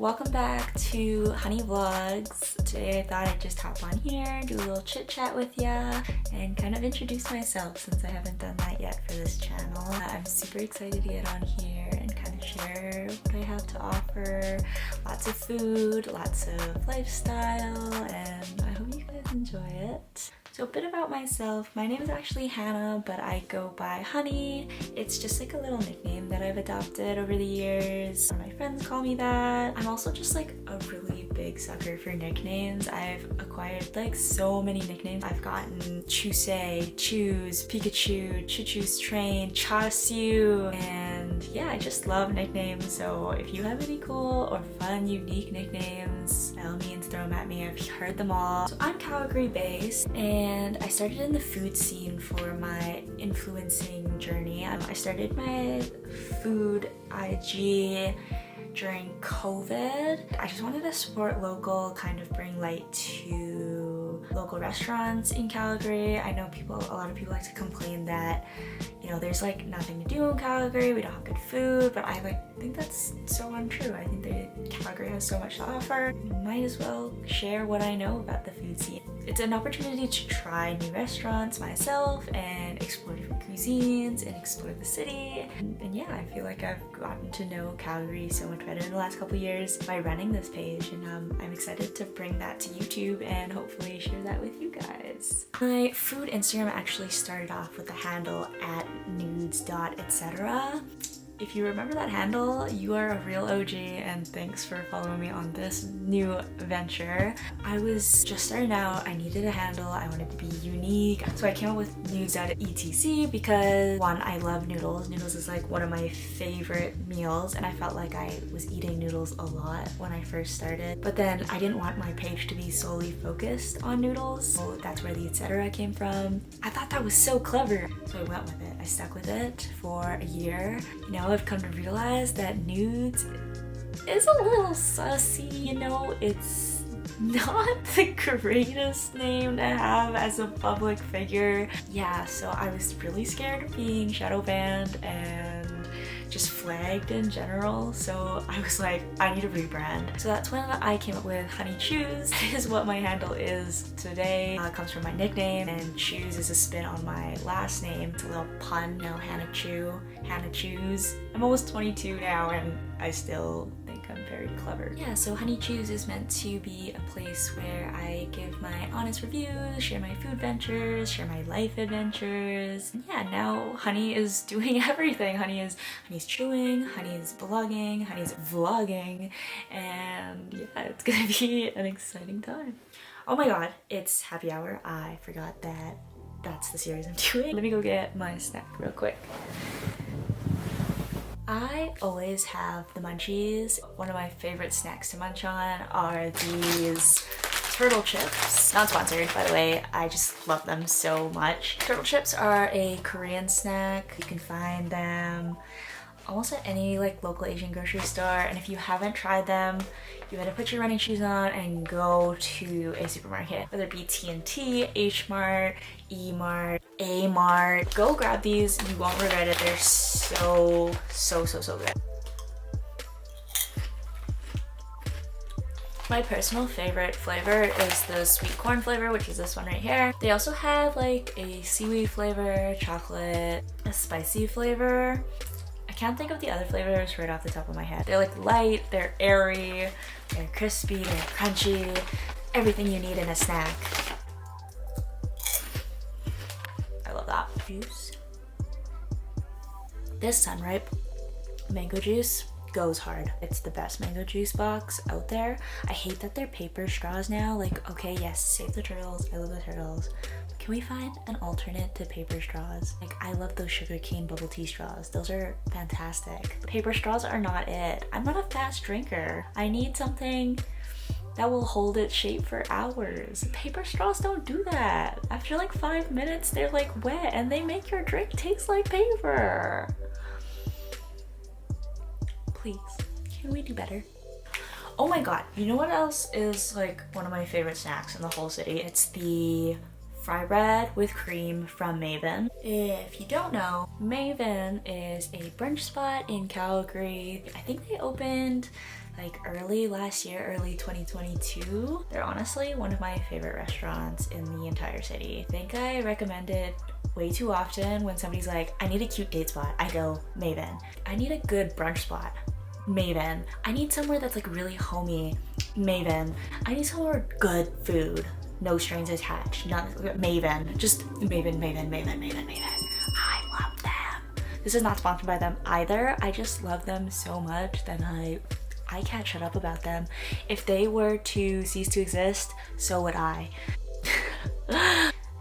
welcome back to Honey Vlogs. Today I thought I'd just hop on here, do a little chit chat with ya, and kind of introduce myself since I haven't done that yet for this channel. I'm super excited to get on here and kind of share what I have to offer. Lots of food, lots of lifestyle, and I hope you guys enjoy it. So a bit about myself. My name is actually Hannah, but I go by Honey. It's just like a little nickname that I've adopted over the years. My friends call me that. I'm also just like a really big sucker for nicknames. I've acquired like so many nicknames. I've gotten Chusei, Choose, Pikachu, Choo-Choo's Train, Chasu, and yeah, I just love nicknames. So if you have any cool or fun, unique nicknames, by all means throw them at me. I've heard them all. So I'm Calgary based, and I started in the food scene for my influencing journey. I started my food IG during COVID. I just wanted to support local, kind of bring light to local restaurants in Calgary. I know a lot of people like to complain that, you know, there's like nothing to do in Calgary, we don't have good food, but I think that's so untrue. I think that Calgary has so much to offer. Might as well share what I know about the food scene. It's an opportunity to try new restaurants myself and explore different cuisines and explore the city. And yeah, I feel like I've gotten to know Calgary so much better in the last couple years by running this page, and I'm excited to bring that to YouTube and hopefully share that with you guys. My food Instagram actually started off with the handle at nudes.etc. If you remember that handle, you are a real OG, and thanks for following me on this new venture. I was just starting out, I needed a handle, I wanted to be unique, so I came up with nudes.etc because one, I love noodles. Noodles is like one of my favorite meals, and I felt like I was eating noodles a lot when I first started. But then I didn't want my page to be solely focused on noodles, so that's where the etc. came from. I thought that was so clever, so I went with it. I stuck with it for a year. You know, I've come to realize that nudes is a little sussy, you know, it's not the greatest name to have as a public figure. Yeah, so I was really scared of being shadow banned and just flagged in general, so I was like, I need a rebrand. So that's when I came up with Honey Choose. Is what my handle is today. It comes from my nickname, and Choose is a spin on my last name. It's a little pun, you know, Hannah Chu, Hannah Choose. I'm almost 22 now, and I still think I'm very clever. Yeah, so Honey Choose is meant to be a place where I give my honest reviews, share my food ventures, share my life adventures. And yeah, now Honey is doing everything. Honey's chewing, Honey's blogging, Honey's vlogging, and yeah, it's gonna be an exciting time. Oh my god, it's happy hour. I forgot that that's the series I'm doing. Let me go get my snack real quick. I always have the munchies. One of my favorite snacks to munch on are these turtle chips. Not sponsored, by the way. I just love them so much. Turtle chips are a Korean snack. You can find them almost at any like local Asian grocery store, and if you haven't tried them, you better put your running shoes on and go to a supermarket, whether it be TNT, H Mart, E Mart, A Mart. Go grab these, you won't regret it. They're so good. My personal favorite flavor is the sweet corn flavor, which is this one right here. They also have like a seaweed flavor, chocolate, a spicy flavor. I can't think of the other flavors right off the top of my head. They're like light, they're airy, they're crispy, they're crunchy. Everything you need in a snack. I love that. Juice. This Sunripe mango juice goes hard. It's the best mango juice box out there. I hate that they're paper straws now. Like, okay, yes, save the turtles. I love the turtles. Can we find an alternate to paper straws? Like, I love those sugarcane bubble tea straws. Those are fantastic. Paper straws are not it. I'm not a fast drinker. I need something that will hold its shape for hours. Paper straws don't do that. After like 5 minutes, they're like wet and they make your drink taste like paper. Please, can we do better? Oh my god, you know what else is like one of my favorite snacks in the whole city? It's the fry bread with cream from Maven. If you don't know, Maven is a brunch spot in Calgary. I think they opened like early last year, early 2022. They're honestly one of my favorite restaurants in the entire city. I think I recommend it way too often. When somebody's like, I need a cute date spot, I go, Maven. I need a good brunch spot, Maven. I need somewhere that's like really homey, Maven. I need somewhere good food, no strings attached, not Maven. Just Maven, Maven, Maven, Maven, Maven. I love them. This is not sponsored by them either. I just love them so much that I can't shut up about them. If they were to cease to exist, so would I.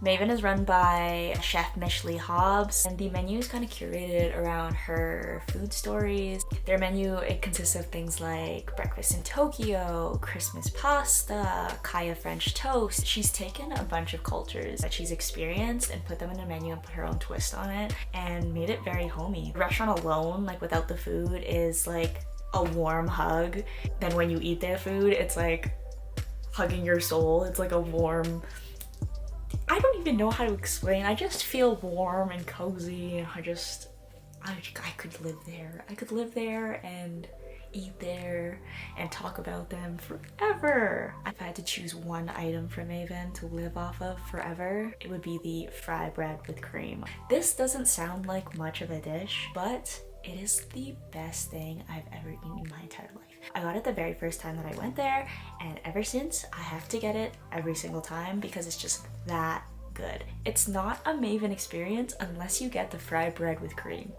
Maven is run by Chef Michelle Hobbs, and the menu is kind of curated around her food stories. Their menu, it consists of things like breakfast in Tokyo, Christmas pasta, kaya French toast. She's taken a bunch of cultures that she's experienced and put them in a menu and put her own twist on it and made it very homey. The restaurant alone, like without the food, is like a warm hug. Then when you eat their food, it's like hugging your soul. It's like a warm, I don't even know how to explain. I just feel warm and cozy, and I could live there. I could live there and eat there and talk about them forever. If I had to choose one item from Maven to live off of forever, it would be the fry bread with cream. This doesn't sound like much of a dish, but it is the best thing I've ever eaten in my entire life. I got it the very first time that I went there, and ever since I have to get it every single time because it's just that good. It's not a Maven experience unless you get the fried bread with cream.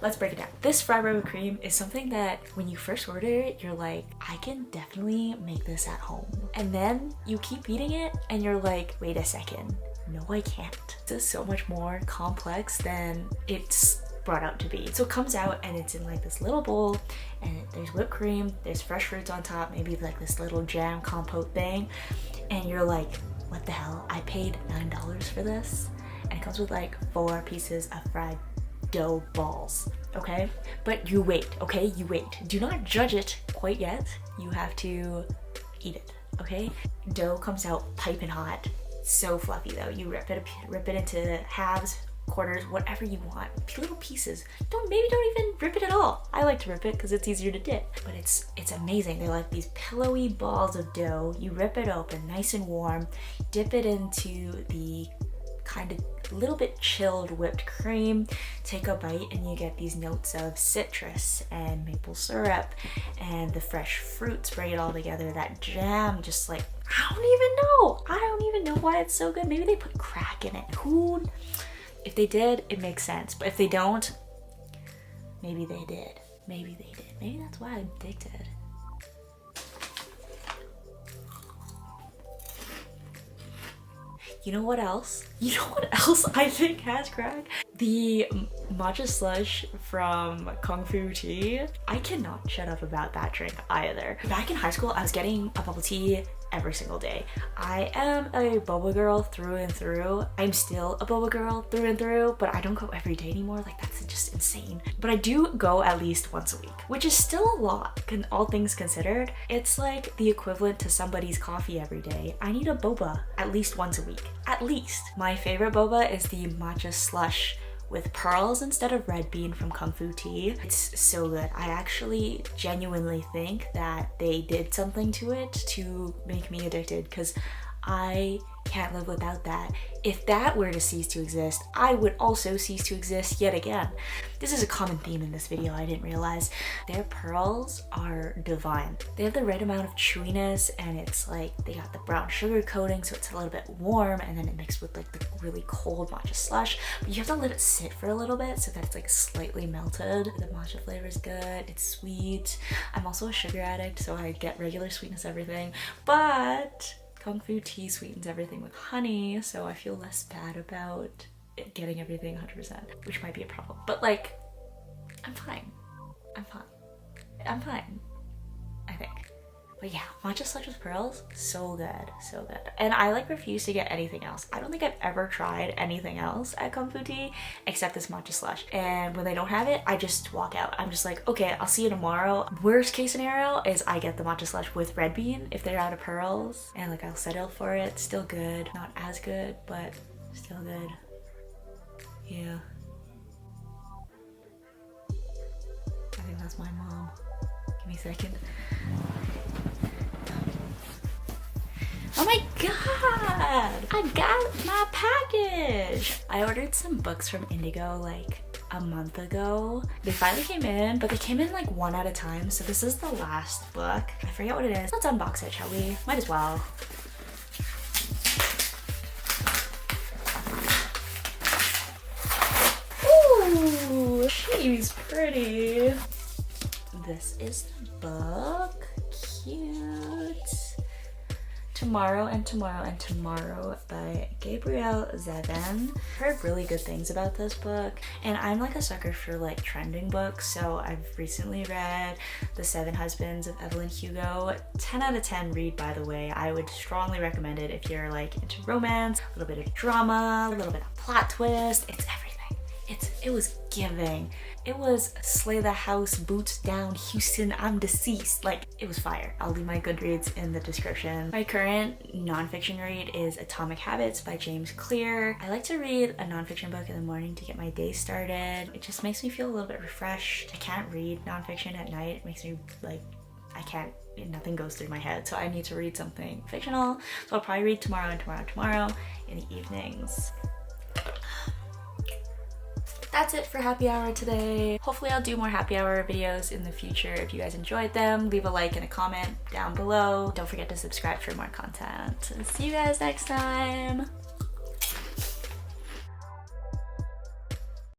Let's break it down. This fried bread with cream is something that when you first order it, you're like, I can definitely make this at home. And then you keep eating it and you're like, wait a second, no I can't. This is so much more complex than it's brought out to be. So it comes out and it's in like this little bowl, and there's whipped cream, there's fresh fruits on top, maybe like this little jam compote thing, and you're like, what the hell? I paid $9 for this, and it comes with like 4 pieces of fried dough balls, okay? But you wait, okay? You wait. Do not judge it quite yet. You have to eat it, okay? Dough comes out piping hot, so fluffy though. You rip it into halves, quarters, whatever you want, little pieces. Maybe don't even rip it at all. I like to rip it because it's easier to dip, but it's amazing. They're like these pillowy balls of dough. You rip it open nice and warm, dip it into the kind of little bit chilled whipped cream, take a bite, and you get these notes of citrus and maple syrup and the fresh fruits. Bring it all together. That jam, just like, I don't even know why it's so good. Maybe they put crack in it. If they did, it makes sense. But if they don't, maybe they did. Maybe they did. Maybe that's why I'm addicted. You know what else? You know what else I think has crack? The matcha slush from Kung Fu Tea. I cannot shut up about that drink either. Back in high school, I was getting a bubble tea every single day. I am a boba girl through and through. I'm still a boba girl through and through, but I don't go every day anymore. Like, that's just insane. But I do go at least once a week, which is still a lot, all things considered. It's like the equivalent to somebody's coffee every day. I need a boba at least once a week. At least. My favorite boba is the matcha slush with pearls instead of red bean from Kung Fu Tea. It's so good. I actually genuinely think that they did something to it to make me addicted, because I can't live without that. If that were to cease to exist, I would also cease to exist yet again. This is a common theme in this video, I didn't realize. Their pearls are divine. They have the right amount of chewiness, and it's like they got the brown sugar coating, so it's a little bit warm, and then it mixed with like the really cold matcha slush. But you have to let it sit for a little bit so that it's like slightly melted. The matcha flavor is good, it's sweet. I'm also a sugar addict, so I get regular sweetness everything, but Kung Fu Tea sweetens everything with honey, so I feel less bad about it getting everything 100%, which might be a problem. But like, I'm fine. I'm fine, I think. But yeah, matcha slush with pearls, so good, so good. And I like refuse to get anything else. I don't think I've ever tried anything else at Kung Fu Tea except this matcha slush. And when they don't have it, I just walk out. I'm just like, okay, I'll see you tomorrow. Worst case scenario is I get the matcha slush with red bean if they're out of pearls, and like I'll settle for it. Still good, not as good, but still good. Yeah. I think that's my mom. Give me a second. Oh my god! I got my package! I ordered some books from Indigo like a month ago. They finally came in, but they came in like one at a time, so this is the last book. I forget what it is. Let's unbox it, shall we? Might as well. Ooh, she's pretty. This is the book. Cute. Tomorrow and Tomorrow and Tomorrow by Gabrielle Zevin. Heard really good things about this book, and I'm like a sucker for like trending books, so I've recently read The Seven Husbands of Evelyn Hugo. 10 out of 10 read, by the way. I would strongly recommend it if you're like into romance, a little bit of drama, a little bit of plot twist. It's everything. It was giving. It was slay the house, boots down, Houston, I'm deceased. Like, it was fire. I'll leave my Goodreads in the description. My current nonfiction read is Atomic Habits by James Clear. I like to read a nonfiction book in the morning to get my day started. It just makes me feel a little bit refreshed. I can't read nonfiction at night. It makes me like, nothing goes through my head, so I need to read something fictional. So I'll probably read Tomorrow and Tomorrow and Tomorrow in the evenings. That's it for happy hour today. Hopefully I'll do more happy hour videos in the future. If you guys enjoyed them, leave a like and a comment down below. Don't forget to subscribe for more content. See you guys next time.